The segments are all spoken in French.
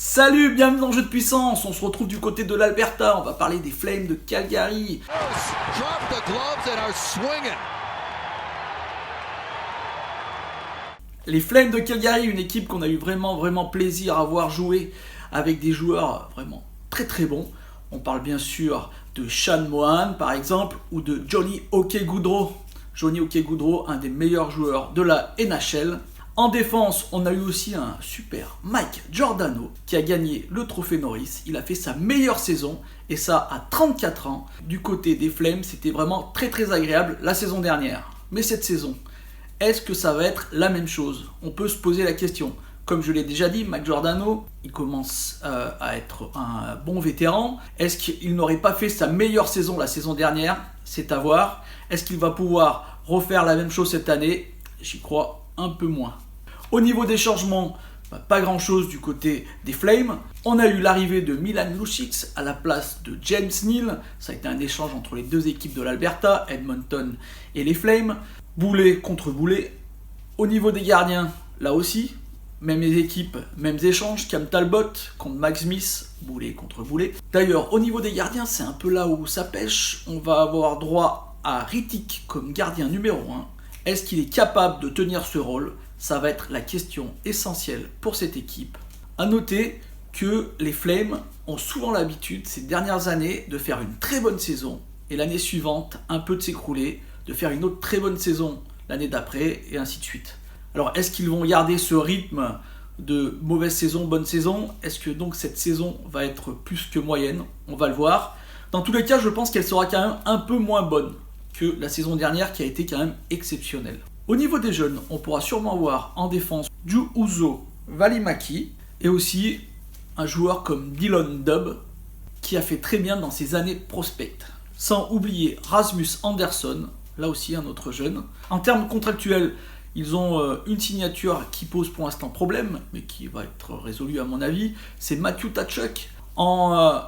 Salut, bienvenue dans Jeu de Puissance, on se retrouve du côté de l'Alberta, on va parler des Flames de Calgary. Les Flames de Calgary, une équipe qu'on a eu vraiment plaisir à voir jouer avec des joueurs vraiment très bons. On parle bien sûr de Sean Mohan par exemple ou de Johnny Hockey-Goodrow. Johnny Hockey-Goodrow, un des meilleurs joueurs de la NHL. En défense, on a eu aussi un super Mike Giordano qui a gagné le trophée Norris. Il a fait sa meilleure saison et ça à 34 ans. Du côté des Flames, c'était vraiment très agréable la saison dernière. Mais cette saison, est-ce que ça va être la même chose? On peut se poser la question. Comme je l'ai déjà dit, Mike Giordano, il commence à être un bon vétéran. Est-ce qu'il n'aurait pas fait sa meilleure saison la saison dernière? C'est à voir. Est-ce qu'il va pouvoir refaire la même chose cette année? J'y crois un peu moins. Au niveau des changements, pas grand chose du côté des Flames. On a eu l'arrivée de Milan Lucic à la place de James Neal. Ça a été un échange entre les deux équipes de l'Alberta, Edmonton et les Flames. Boulet contre Boulet. Au niveau des gardiens, là aussi, mêmes équipes, mêmes échanges. Cam Talbot contre Max Smith, Boulet contre Boulet. D'ailleurs, au niveau des gardiens, c'est un peu là où ça pêche. On va avoir droit à Rittich comme gardien numéro 1. Est-ce qu'il est capable de tenir ce rôle? Ça va être la question essentielle pour cette équipe. A noter que les Flames ont souvent l'habitude ces dernières années de faire une très bonne saison et l'année suivante un peu de s'écrouler, de faire une autre très bonne saison l'année d'après et ainsi de suite. Alors est-ce qu'ils vont garder ce rythme de mauvaise saison, bonne saison? Est-ce que donc cette saison va être plus que moyenne? On va le voir. Dans tous les cas, je pense qu'elle sera quand même un peu moins bonne que la saison dernière qui a été quand même exceptionnelle. Au niveau des jeunes, on pourra sûrement voir en défense Juuso Valimaki et aussi un joueur comme Dylan Dubé qui a fait très bien dans ses années prospect. Sans oublier Rasmus Andersson, là aussi un autre jeune. En termes contractuels, ils ont une signature qui pose pour l'instant problème, mais qui va être résolue à mon avis. C'est Matthew Tkachuk. En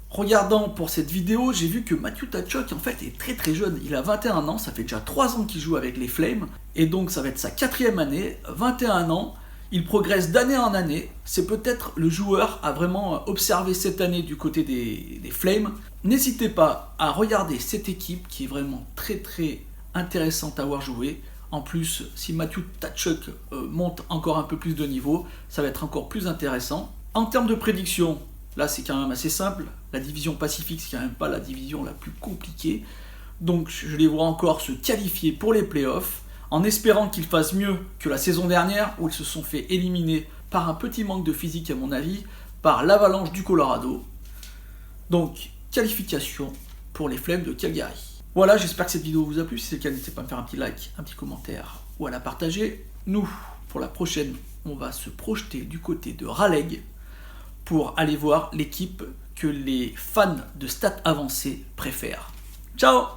regardant pour cette vidéo, j'ai vu que Matthew Tkachuk en fait est très jeune. Il a 21 ans, ça fait déjà 3 ans qu'il joue avec les Flames. Et donc ça va être sa 4e année, 21 ans. Il progresse d'année en année. C'est peut-être le joueur à vraiment observer cette année du côté des Flames. N'hésitez pas à regarder cette équipe qui est vraiment très intéressante à voir jouer. En plus, si Matthew Tkachuk monte encore un peu plus de niveau, ça va être encore plus intéressant. En termes de prédiction, là c'est quand même assez simple. La division Pacifique, c'est quand même pas la division la plus compliquée. Donc je les vois encore se qualifier pour les playoffs, en espérant qu'ils fassent mieux que la saison dernière, où ils se sont fait éliminer par un petit manque de physique à mon avis, par l'Avalanche du Colorado. Donc, qualification pour les Flames de Calgary. Voilà, j'espère que cette vidéo vous a plu. Si c'est le cas, n'hésitez pas à me faire un petit like, un petit commentaire ou à la partager. Nous, pour la prochaine, on va se projeter du côté de Raleigh pour aller voir l'équipe que les fans de stats avancées préfèrent. Ciao!